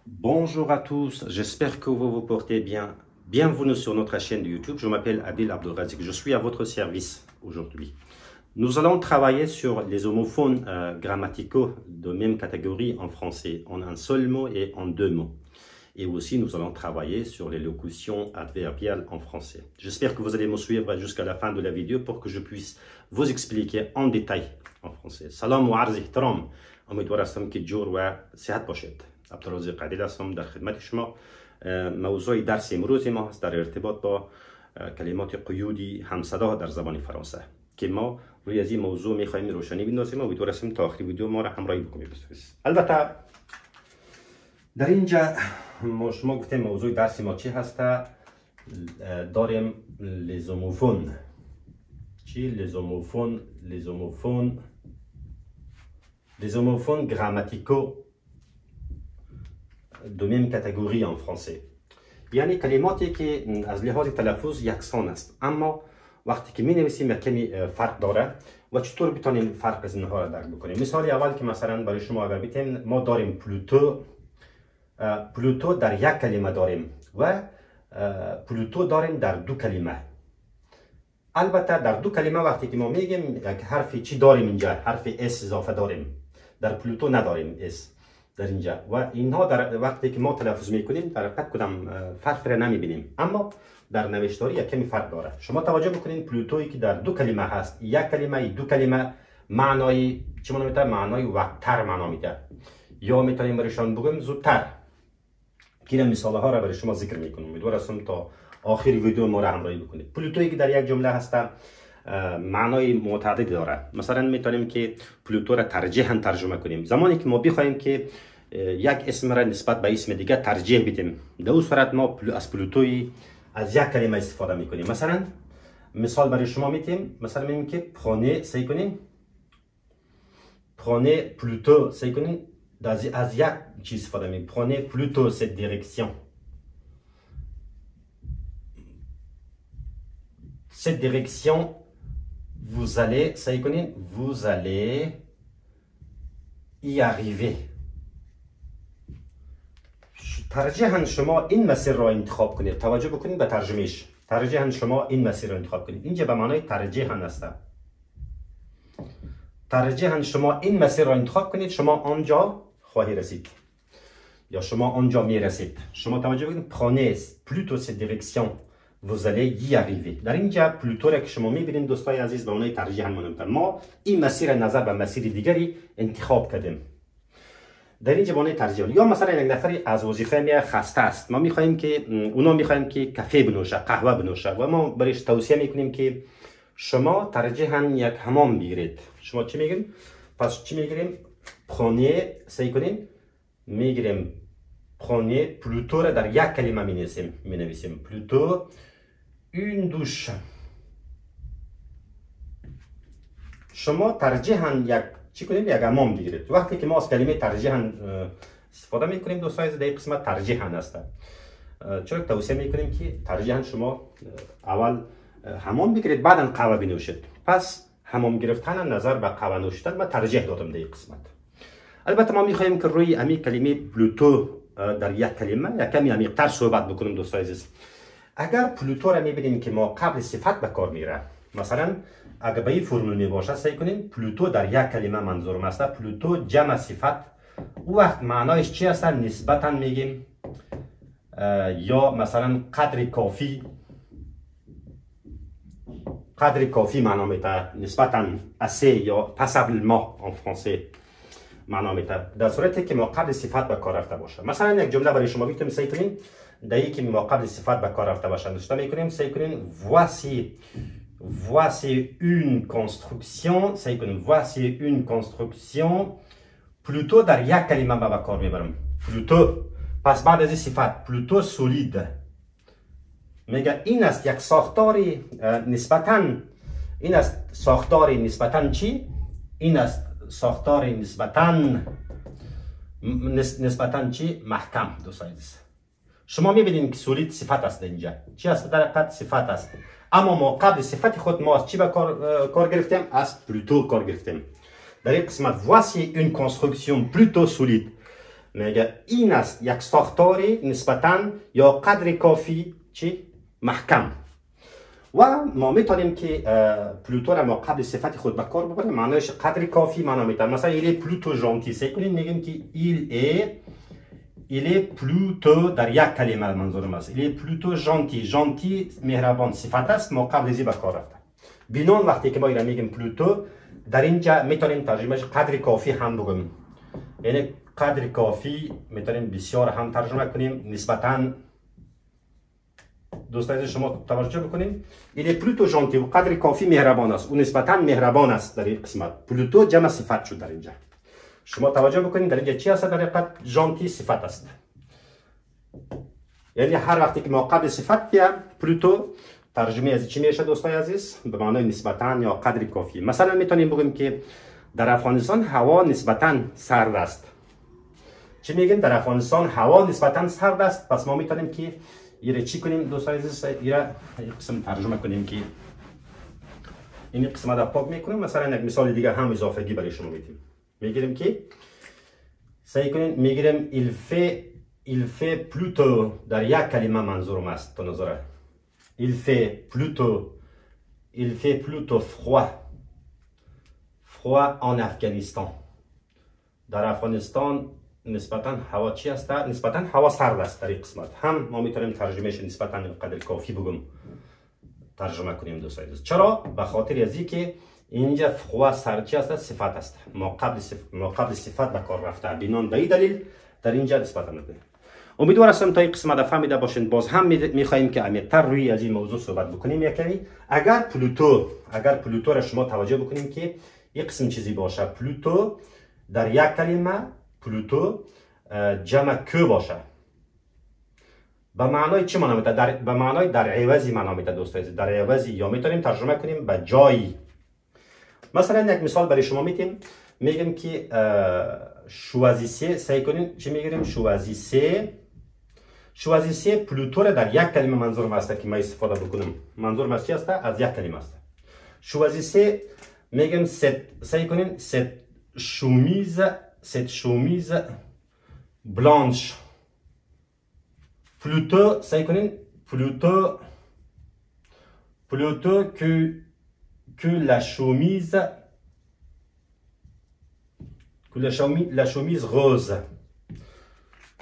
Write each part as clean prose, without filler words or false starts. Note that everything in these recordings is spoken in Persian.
Bonjour à tous, j'espère que vous vous portez bien. Bienvenue sur notre chaîne de YouTube. Je m'appelle Adil Abdelrazik, je suis à votre service aujourd'hui. Nous allons travailler sur les homophones grammaticaux de même catégorie en français, en un seul mot et en deux mots. Et aussi, nous allons travailler sur les locutions adverbiales en français. J'espère que vous allez me suivre jusqu'à la fin de la vidéo pour que je puisse vous expliquer en détail en français. Salam wa arz ihtaram. امیدوار هستم که جور و صحت باشید. عبدالرزاق عدیل هستم در خدمت شما. موضوع درس امروز ما هست در ارتباط با کلمات قیودی همصدا در زبان فرانسه که ما روی از این موضوع میخوایم روشنی بندازیم. امیدوار هستم تا آخر ویدیو ما را همراهی بکنید. البته در اینجا شما گفتیم موضوع درس ما چی هست؟ داریم لیزوموفون. چی؟ لیزوموفون des homophones grammaticaux de même catégorie en français. یعنی کلماتی که از لحاظ تلفظ یکسان است اما وقتی که می نویسیم کمی فرق داره و چطور بتونیم فرق از اینها را درک بکنیم. مثال اول که مثلا برای شما اگر بگیم ما داریم پلوتو در یک کلمه داریم و پلوتو داریم در دو کلمه. البته در دو کلمه وقتی که ما میگیم یک حرف چی داریم اینجا، حرف اس اضافه داریم، در پلوتو نداریم اس در اینجا و اینها در وقتی که ما تلفظ میکنیم در حقیقت کدام فرق را نمیبینیم اما در نوشتاری یک کمی فرق داره. شما توجه بکنین پلوتویی که در دو کلمه هست، یک کلمه دو کلمه معنای چی میده؟ معنای وقتتر معنا میده یا میتونیم برایشان بگیم زودتر. که مثال ها را برای شما ذکر میکنم. امیدوار هستم تا آخر ویدیو ما را همراهی بکنید. پلوتویی که در یک جمله هست معنای متعدد داره. مثلا میتونیم که پلوتو را ترجیحاً ترجمه کنیم. زمانی که ما بخوایم که یک اسم را نسبت به اسم دیگه ترجیح بدیم، در اون صورت ما از پلوتوی از یک کلمه استفاده میکنیم. مثلا مثال برای شما میتیم، مثلا میگیم که پرونی سعی کنیم، پرونی پلوتو سعی کنیم از یک چیز استفاده میکنیم. پرونی پلوتو cette direction. Cette direction, vous allez y arriver. ترجیحاً شما این مسیر را انتخاب کنید. توجه بکنید به ترجمهش. ترجیحاً شما این مسیر را انتخاب کنید. اینجا به معنای ترجیحاً است. ترجیحاً شما این مسیر را انتخاب کنید، شما آنجا خواهی رسید یا شما آنجا می رسید. شما توجه بکنید. Prenez plutôt cette direction. vous allez y arriver. در اینجا پلوتو را که شما میبینید دوستای عزیز به معنای ترجیحاً مهمتر. ما این مسیر نظر به مسیر دیگری انتخاب کردیم. در اینجا به معنای ترجیح. یا مثلا یک نفری از وظیفه میاد خسته است. ما میخوایم که اونا میخوایم که کافه بنوشه، قهوه بنوشه و ما برایش توصیه میکنیم که شما ترجیحاً یک حمام بگیرید. شما چی میگیم؟ پس چی میگیریم؟ پرونی سعی کنیم میگیریم پرونی پلوتو را در یک کلمه می نویسیم. پلوتو une douche. شما ترجیحاً یک چی کنیم؟ یک حمام بگیرید. وقتی که ما از کلمه ترجیحاً استفاده میکنیم دوستان عزیز در این قسمت ترجیحاً است. چرا توصیه میکنیم که ترجیحاً شما اول حمام بگیرید بعداً قهوه بنوشید. پس حمام گرفتن نظر به قهوه نوشیدن ما ترجیح دادم در این قسمت. البته ما میخوایم که روی امی کلمه پلوتو در یک کلمه یک کمی عمیق‌تر صحبت بکنیم دوستان عزیز. اگر پلوتو را میبینیم که ما قبل صفت به کار میره، مثلا اگر به این فرمول میباشه سعی کنیم پلوتو در یک کلمه منظورم است پلوتو جمع صفت، او وقت معنایش چی است؟ نسبتا میگیم یا مثلا قدر کافی معنا میده، نسبتا assez یا passablement en français معنا میده. در صورتی که ما قبل صفت به کار رفته باشه. مثلا یک جمله برای شما بگم سعی کنیم در یکی ما قبل صفت به کار رفته باشه نوشته میکنیم سعی کنیم voici une construction. سعی کنیم voici une construction پلوتو در یک کلمه به کار میبرم. پلوتو پس بعد از این صفت پلوتو solide میگه این است یک ساختاری نسبتاً، این است ساختاری نسبتاً چی؟ این است ساختاری نسبتاً چی؟ محکم دوستان عزیز. شما میبینید که سولید صفت است اینجا. چی است؟ در حقیقت صفت است. اما ما قبل صفت خود ما از چی به کار گرفتیم؟ از پلوتو کار گرفتیم. در این قسمت voici une construction plutôt solide. میگه این است یک ساختاری نسبتاً یا قدر کافی چی محکم. و ما میتونیم که پلوتو را ما قبل صفت خود به کار ببریم. معنیش قدر کافی معنا میده. مثلا ایل پلوتو ژانتی سعی کنیم میگیم که ایل پلوتو در یک کلمه منظورم است. ایل پلوتو ژانتی مهربان صفت است، ما قبل ازی به کار رفته. بینان وقتی که ما ایرا میگیم پلوتو در اینجا میتونیم ترجمهش قدر کافی هم بگیم. یعنی قدر کافی میتونیم بسیار هم ترجمه کنیم. نسبتاً دوستان شما توجه بکنید، ایل پلوتو ژانتی و قدر کافی مهربان است و نسبتاً مهربان است. در این قسمت پلوتو جمع صفت شد. در اینجا شما توجه بکنید در اینجا چی است؟ در حقیقت ژانتی صفت است. یعنی هر وقتی که ما قبل صفت بیام پلوتو ترجمه از چی میشه دوستان عزیز؟ به معنای نسبتاً یا قدر کافی. مثلا میتونیم بگیم که در افغانستان هوا نسبتاً سرد است. چی میگیم؟ در افغانستان هوا نسبتاً سرد است. پس ما میتونیم که ایره چی کنیم دوستان عزیز؟ ایره قسم ترجمه کنیم که این قسمت را پاک میکنیم. مثلا یک مثال دیگه هم اضافگی برای شما میدیم. میگیریم که سعی کنیم میگیریم il fait plutôt در یک کلمه منظورم است به نظره. il fait plutôt froid en Afghanistan. در افغانستان نسبتاً هوا چی است؟ نسبتاً هوا سرد است. در این قسمت هم ما میتونیم ترجمهش نسبتاً قدر کافی بگم ترجمه کنیم دوستان عزیز. چرا؟ به خاطر از اینکه اینجا فخوا سرد چی است؟ صفت است. ما قبل صفت به کار رفته. بنان به این دلیل در اینجا نسبت نمیده. امیدوار هستم تا این قسمت فهمیده باشین. باز هم میخوایم که عمیق‌تر روی از این موضوع صحبت بکنیم. یکمی اگر پلوتو را شما توجه بکنیم که یک قسم چیزی باشه، پلوتو در یک کلمه پلوتو جمع کو باشه، به معنای چی معنا میده؟ به معنای در عوضی معنا میده دوستان. در عوضی یا میتونیم ترجمه کنیم به جایی. مثلا یک مثال برای شما میگیم که شوازیسه، سعی کنیم چی میگیریم؟ شوازیسه پلوتو را در یک کلمه منظورم است که ما استفاده بکنم. منظورم از چی است؟ از یک کلمه است. شوازیسه میگیم سعی کنیم cette chemise blanche. Plutôt سعی کنیم plutôt que la chemise rose.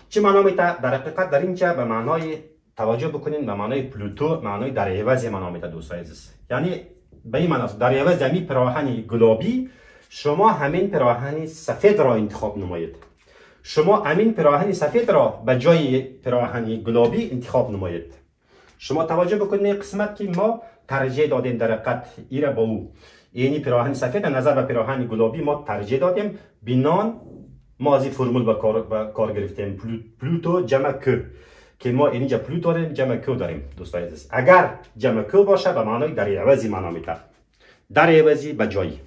چه معنا میده؟ در حقیقت در اینجا به معنای توجه بکنین، به معنای پلوتو معنای در عوض معنا میده دوستان عزیز. یعنی به این معنی در عوض یعنی پیراهن گلابی شما همین پیراهن سفید را انتخاب نمایید. شما همین پیراهن سفید را به جای پیراهن گلابی انتخاب نمایید. شما توجه بکنید قسمت که ما ترجیح دادیم در حقیقت ایره با او، یعنی پیراهن سفید نظر به پیراهن گلابی ما ترجیح دادیم. بنان ما از این فرمول به کار گرفتیم پلوتو جمع کو که ما اینجا پلوتو داریم جمع کو داریم دوستان عزیز. اگر جمع کو باشه به معنای در عوضی معنا میده، در عوضی به جایی،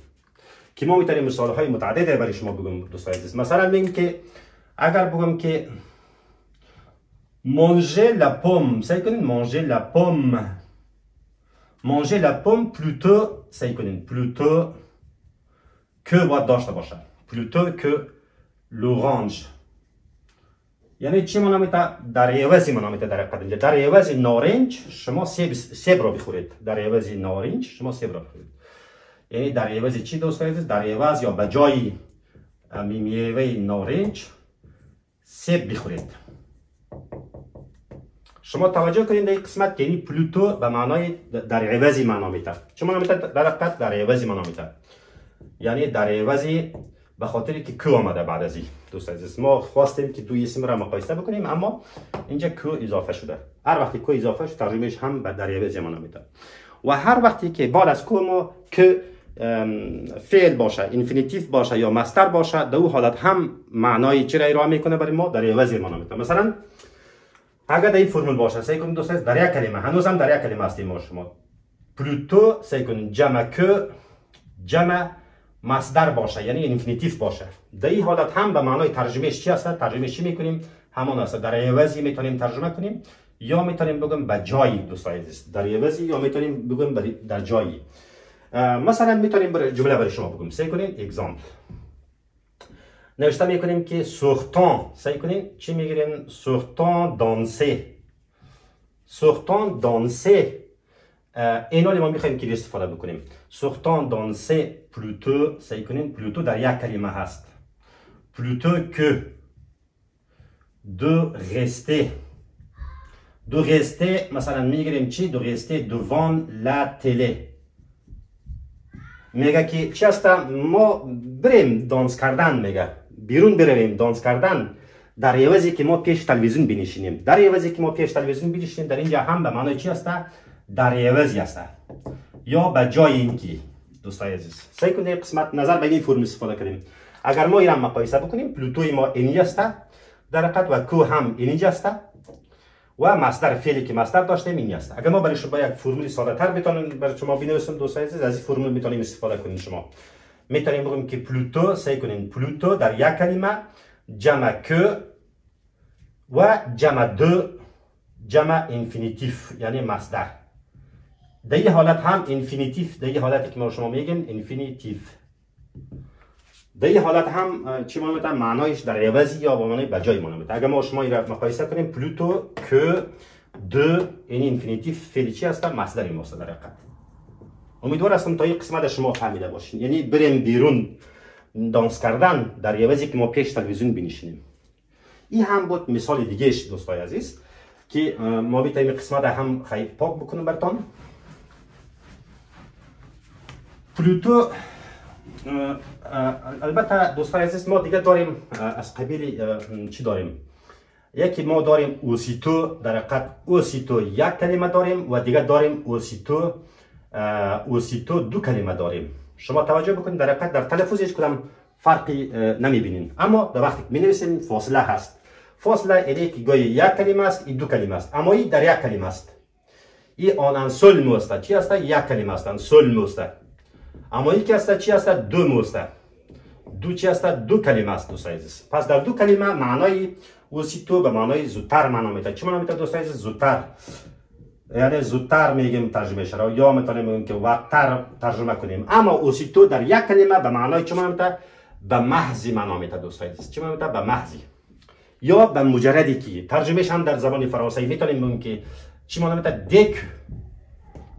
که ما میتونیم مثال های متعدد برای شما بگم دوستان عزیز. مثلا میگیم که اگر بگم که manger la pomme، سعی کنین manger la pomme plutôt، سعی کنین plutôt que باید داشته باشه، plutôt que l'orange. یعنی چی معنا میده؟ در عوضی معنا میده. در حقیقت در عوض نارنج شما سیب را بخورید. در عوض نارنج شما سیب را بخورید. یعنی در عوض چی دوستان عزیز؟ در عوض یا به جای میوه نارنج سیب بخورید. شما توجه کنید در این قسمت که یعنی پلوتو به معنای در عوضی معنا میده. چه معنا میده؟ در حقیقت در عوضی معنا میده. یعنی در عوضی به خاطر که کو آمده بعد از این دوستان عزیز. ما خواستیم که دوی اسم را مقایسه بکنیم اما اینجا کو اضافه شده. هر وقتی کو اضافه شد ترجمهش هم به در عوضی معنا میده. و هر وقتی که بعد از کو ما که فعل باشه، اینفینیتیو باشه یا مصدر باشه، در او حالت هم معنای چی را ارائه میکنه برای ما؟ در عوضی معنا میده. مثلا اگر در این فرمول باشه سعی کنید دوستان در یک کلمه، هنوز هم در یک کلمه هستیم ما شما پلوتو سعی کنید جمع که جمع مصدر باشه یعنی اینفینیتیو باشه، در این حالت هم به معنای ترجمهش چی است؟ ترجمهش چی میکنیم؟ همان است. در عوضی میتونیم ترجمه کنیم یا میتونیم بگم به جایی دوستان عزیز. در عوضی یا میتونیم بگم در جایی. مثلا میتونیم جمله برای شما بگم. سعی کنیم اگزامپل. نوشته میکنیم که سوختان، سعی کنیم چی میگیریم؟ سوختان دانسه، سوختان دانسه. اینا ما میخوایم که استفاده بکنیم. سوختان دانسه پلوتو، سعی کنیم پلوتو در یک کلمه هست. پلوتو که دو رسته، دو رسته مثلا میگیریم چی؟ دو رسته دوان لا تله. میگه که چی هست؟ ما بریم دانس کردن، میگه بیرون برویم دانس کردن در عوضی که ما پیش تلویزیون بنشینیم. در عوضی که ما پیش تلویزیون بنشینیم در اینجا هم به معنای چی هست؟ در عوضی هست یا به جای اینکه. دوستای عزیز سعی کنید قسمت نظر به این فرم استفاده کنیم. اگر ما ایران مقایسه بکنیم پلوتوی ما اینجا است در حقیقت و کو هم اینجا است و مصدر فعلی که مصدر داشته این است. اگر ما برای شما یک فرمول ساده تر بتونیم برای شما بنویسیم دوستای عزیز، از این فرمول میتونیم استفاده کنیم. شما میتونیم بگیم که پلوتو، سعی کنیم پلوتو در یک کلمه جمع که و جمع دو جمع اینفینیتیف یعنی مصدر. در این حالت هم اینفینیتیف، در این حالتی که ما شما میگیم اینفینیتیف، در این حالت هم چی ما میتونیم معنایش در عوضی یا به معنای بجای ما میتونیم. اگر ما شما این را مقایسه کنیم پلوتو که دو این اینفینیتیف فعلی چی هست؟ مصدر این ماست در حقیقت. امیدوار هستم تا این قسمت شما فهمیده باشین. یعنی بریم بیرون دانس کردن در عوضی که ما پیش تلویزیون بنشینیم. این هم بود مثال دیگهش دوستای عزیز که ما میتونیم قسمت هم خیلی پاک بکنیم براتون. پلوتو البته دوستای عزیز ما دیگه داریم از قبیل چی داریم؟ یکی ما داریم اوسیتو، در حقیقت اوسیتو یک کلمه داریم و دیگه داریم اوسیتو دو کلمه داریم. شما توجه بکنید در حقیقت در تلفظ هیچ کدام فرقی نمیبینین، اما در وقتی می نویسیم فاصله هست. فاصله اینه که گاهی یک کلمه است، این دو کلمه است، اما این در یک کلمه است. این آن سول موسته چی است؟ یک کلمه است، سول موسته. اما این که است چی است؟ دو موسته. دو چی است؟ دو کلمه است دوستای عزیز. پس در دو کلمه معنای اوسیتو به معنای زودتر معنا میده. چی معنا میده دوستای عزیز؟ زودتر. یعنی زودتر میگیم ترجمه شرا یا میتونیم بگیم که وقتتر ترجمه کنیم. اما اوسیتو در یک کلمه به معنای چی معنا میده؟ به محضی معنا میده دوستای عزیز. چی معنا میده؟ به محضی یا به مجردی که ترجمهش هم در زبان فرانسوی میتونیم بگیم که چی معنا میده؟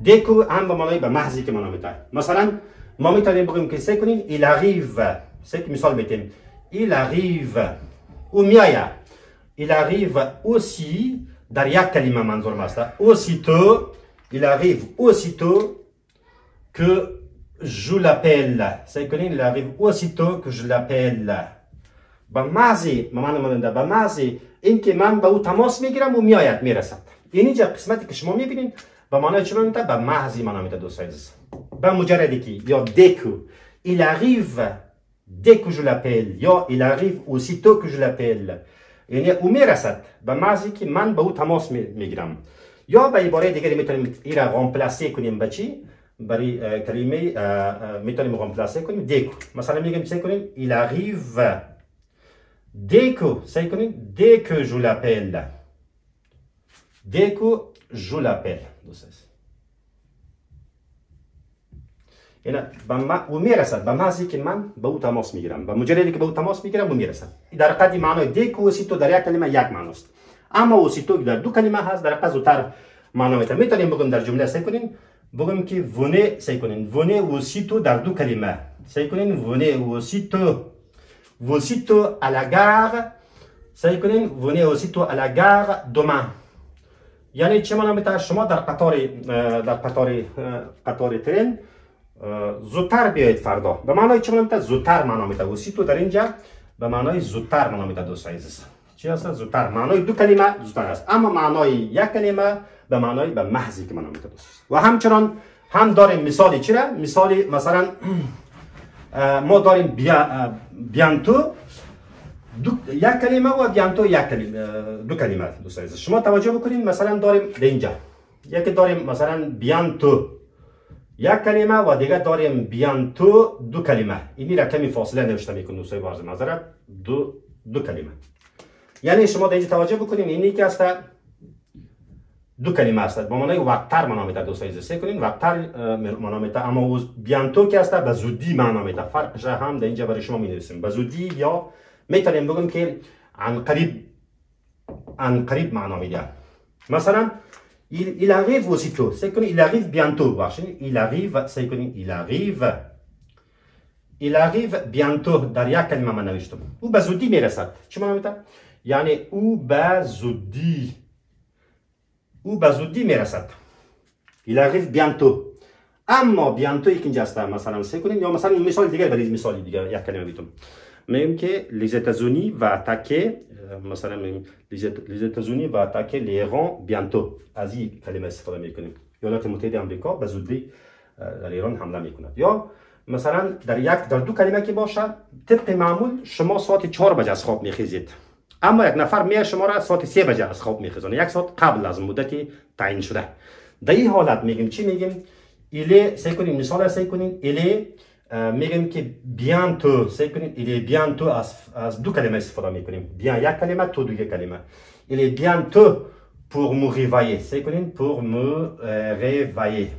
دکو هم به معنای به محضی که معنا میده. مثلا ما میتونیم بگیم که سعی کنیم il arrive، سعی مثال میتیم il arrive او میایه، il arrive aussi در یک کلمه منظور است. aussitôt il arrive aussitôt que je l'appelle، سعی کنیم il arrive aussitôt que je l'appelle. به محضی معنی به محضی اینکه من به او تماس میگیرم و میآید میرسد. اینجا قسمتی که شما میبینید به معنای چی میده؟ به محضی معنا میده دوستای عزیز. به مجردی که یا دکو il arrive dès que je l'appelle یا il arrive aussitôt que je l'appelle، یعنی او میرسد به محضی که من به او تماس میگیرم. یا به عباره دیگری میتونیم این را رامپلاسه کنیم به چی؟ برای کلمه میتونیم رامپلاسه کنیم دکو. مثلا میگیم سعی کنیم il arrive dès que، سعی کنیم dès que je l'appelle، dès que je l'appelle دوستان. یعنی او میرسد به محضی که من به او تماس میگیرم، به مجردی که به او تماس میگیرم او میرسد. در حقیقت معنای دیک و اوسیتو در یک کلمه یک معنا است، اما اوسیتو در دو کلمه هست در حقیقت زودتر معنا میده. میتونیم بگیم در جمله سعی کنیم بگیم که ونه، سعی کنیم ونه اوسیتو در دو کلمه، سعی کنیم ونه اوسیتو à la gare، سعی کنیم ونه اوسیتو à la gare demain. یعنی چه معنا میده؟ شما در قطار ترین زودتر بیایید فردا. به معنای چه میده؟ زودتر معنا میده. اوسیتو در اینجا به معنای زودتر معنا میده دوستان عزیز. چی هست؟ زودتر. معنای دو کلمه زودتر است، اما معنای یک کلمه به معنای به محضی که معنا میده دوستان. و همچنان هم داریم مثالی چی را؟ مثالی مثلا ما داریم بیانتو یک کلمه و بیانتو یک کلمه، دو کلمه دوستان عزیز. شما توجه بکنید مثلا داریم اینجا یکی داریم مثلا بیانتو یک کلمه و دیگه داریم بیانتو دو کلمه. اینی را کمی فاصله نوشته میکنم دوستای عرض معذرت، دو کلمه. یعنی شما در اینجا توجه بکنید اینی که است دو کلمه است با معنای وقتتر معنا میده دوستای عزیز. سعی کنین وقتتر معنا میده، اما بیانتو که است به زودی معنا میده. فرقش هم در اینجا برای شما می نویسیم به زودی یا میتونیم بگم که عن قریب معنا میده. مثلا il arrive aussitôt c'est que il arrive bientôt باشین il arrive c'est que il arrive bientôt در یک کلمه من نوشتم او به زودی میرسد. چی معنی میده؟ یعنی او به زودی میرسد. il arrive bientôt. اما bientôt یک اینجا است. مثلا سعی کنین یا مثلا مثال دیگه برای مثال دیگه یک کلمه بیتم میگم که les États-Unis va attaquer مثلا میگم les États-Unis va attaquer l'Iran bientôt. از این کلمه استفاده میکنیم. ایالات متحده آمریکا به زودی در ایران حمله میکند. یا مثلا در دو کلمه که باشه طبق معمول شما ساعت 4 بجه از خواب میخیزید، اما یک نفر میاد شما را ساعت 3 بجه از خواب میخیزونه، یک ساعت قبل از مدتی تعیین شده. در این حالت میگیم چی میگیم؟ ایله سعی کنیم مثال سعی کنیم ایله میگیم که bientôt سعی کنیم ایله bientôt از دو کلمه استفاده میکنیم. bien یک کلمه تو دو کلمه. ایله bientôt pour me réveiller سعی کنیم pour me réveiller.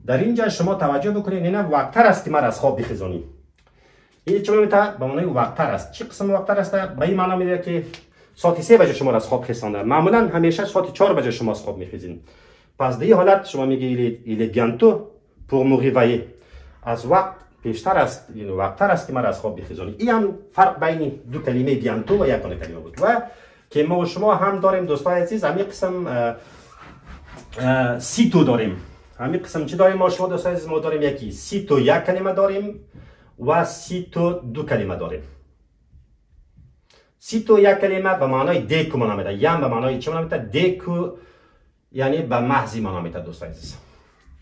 در اینجا شما توجه بکنید اینا وقتتر است که من از خواب بخیزونیم. این چه میگه؟ به معنی وقتتر است. چه قسم وقتتر است؟ به این معنی میده که ساعت 3 بجه شما از خواب خیزانده. معمولا همیشه ساعت 4 بجه شما از خواب میخیزین. پس در این حالت شما میگی il est bientôt pour me réveiller. از وقت پیشتر است، یعنی وقتتر است که من از خواب بخیزونیم. این هم فرق بین دو کلمه bientôt و یک کلمه بود. و که ما و شما هم داریم دوستان عزیز همین قسم سیتو داریم. همین قسم چی داریم ما شما دوستان عزیز؟ ما داریم یکی سیتو یک کلمه داریم و سیتو دو کلمه داریم. سیتو یک کلمه به معنای دیکو معنا میده. یم به معنای چی معنا میده؟ دیکو یعنی به محضی معنا میده دوستان عزیز.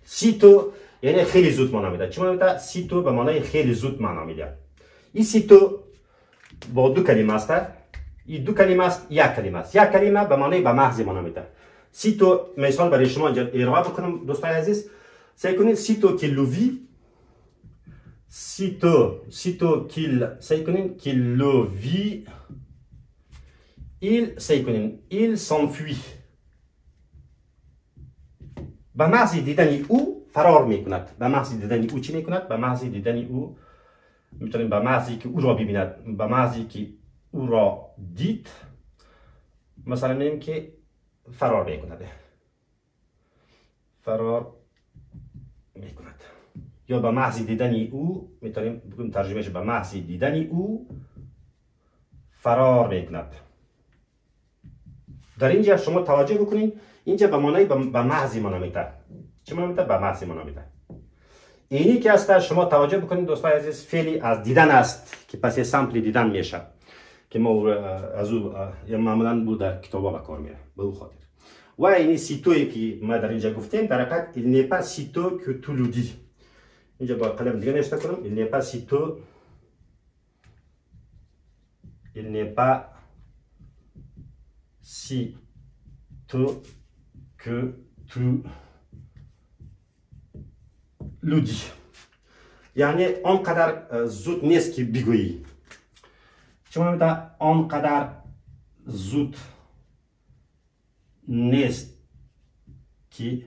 سیتو یعنی خیلی زود معنا میده. چی معنا میده؟ سیتو به معنای خیلی زود معنا میده. این سیتو با دو کلمه است. این دو کلمه است، یک کلمه است. یک کلمه به معنای به محضی معنا میده. سیتو مثال برای شما ارائه بکنم دوستان عزیز. سعی کنید سیتو qu'il le vit sitôt qu'il le vit il s'enfuit. به محض دیدن او فرار میکند. به محض دیدن او چی میکند؟ به محض دیدن او میتونیم به محضی که او را ببیند، به محضی که او را دید مثلا میگیم که فرار میکند. یا به محض دیدن او میتونیم بگیم ترجمهش به محض دیدن او فرار میکند. در اینجا شما توجه بکنین اینجا به معنای به محضی معنا میده. چه معنا میده؟ به محضی معنا میده. اینی که است شما توجه بکنین دوستان عزیز فعلی از دیدن است که پس سامپل دیدن میشه که ما از او معمولا بود در کتابا به کار میره به او خاطر. و اینی سیتویی که ما در اینجا گفتیم در حقیقت il n'est pas sitôt que tu le dis. اینجا با قلم دیگه نوشته کنم il n'est pas sitôt que tu le dis. یعنی آنقدر زود نیست که بگویی. چه معنی میده؟ آنقدر زود نیست که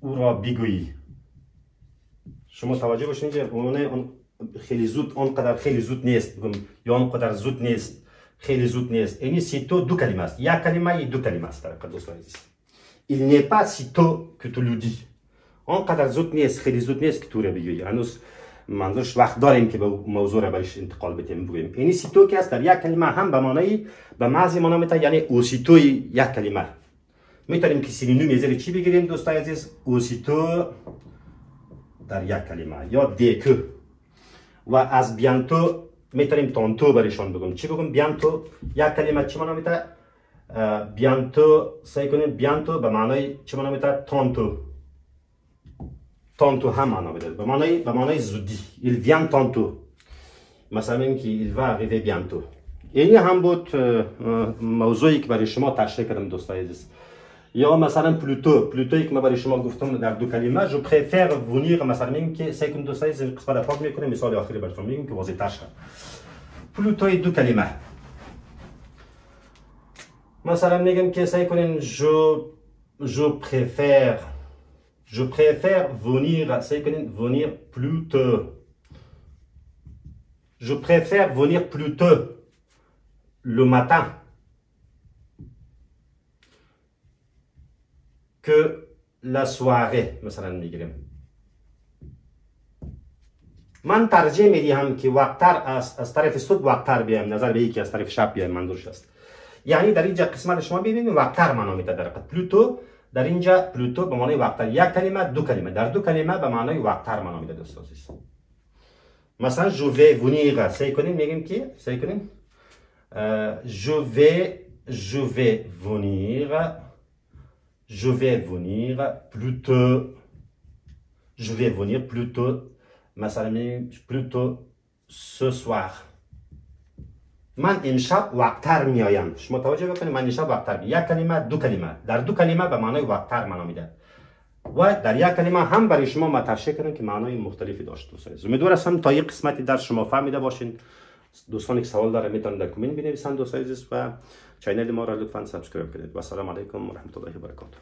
او را بگویی. شما توجه باشین اینجا خیلی زود، آنقدر خیلی زود نیست بگم یا آنقدر زود نیست، خیلی زود نیست. یعنی سیتو دو کلمه است. یک کلمه دو کلمه است در دوستان عزیز. il n'est pas sitôt que tu le dis. آنقدر زود نیست، خیلی زود نیست که تو را بگویی. هنوز منظورش وقت داریم که به موضوع را برش انتقال بدیم بگوییم. یعنی سیتو که است در یک کلمه هم به معنای به محض معنا میده، یعنی اوسیتو یک کلمه. میتونیم که سینونیم زیر چی بگیریم دوستان عزیز؟ اوسیتو در یک کلمه یا دیکو. و از بیانتو میتونیم تانتو برشان بگم. چی بگم؟ بیانتو یک کلمه چی معنا میده؟ بیانتو سعی کنیم بیانتو به معنای چی معنا میده؟ تانتو هم معنا میده به معنای زودی. il vient tantôt. مثلا میگیم که il va arriver bientôt. این هم بود موضوعی که برای شما تشریح کردم دوستان عزیز. یا مثلا پلوتویی که من برای شما گفتم در دو کلمه جو پرفر ونیر. مثلا میگیم که سعی کنید دوستان عزیز قسمت را پاک میکنیم. مثال آخری براتون میگیم که واضح تر شد. پلوتوی دو کلمه مثلا میگم که سعی کنین je préfère venir سعی کنین venir plus tôt. Je préfère venir plus tôt le matin que la soirée مثلا میگیریم. من ترجیح میدیم که وقتتر از طرف صبح وقتتر بیایم نظر به یکی از طرف شب بیایم منظورش است. یعنی در اینجا قسمت شما ببینید وقتتر معنا میده در حقیقت پلوتو در اینجا پلوتو به معنای وقتتر یک کلمه دو کلمه در دو کلمه به معنای وقتتر معنا میده دوستان عزیز. مثلا je vais venir سعی کنیم میگیم که سعی کنیم je vais venir plus tôt مثلا plus tôt ce soir. من امشب وقتتر میایم. شما توجه بکنید من امشب وقتتر یک کلمه دو کلمه در دو کلمه به معنای وقتتر معنا میده و در یک کلمه هم برای شما مترجم کردم که معنای مختلفی داشته باشه. امیدوارم هستم تا یک قسمتی درس شما فهمیده باشین. دوستانی که سوال داره میتونن در کامنت بنویسن دوستان عزیز و چینل ما را لطفا سابسکرایب کنید و السلام علیکم و رحمت الله و برکاته.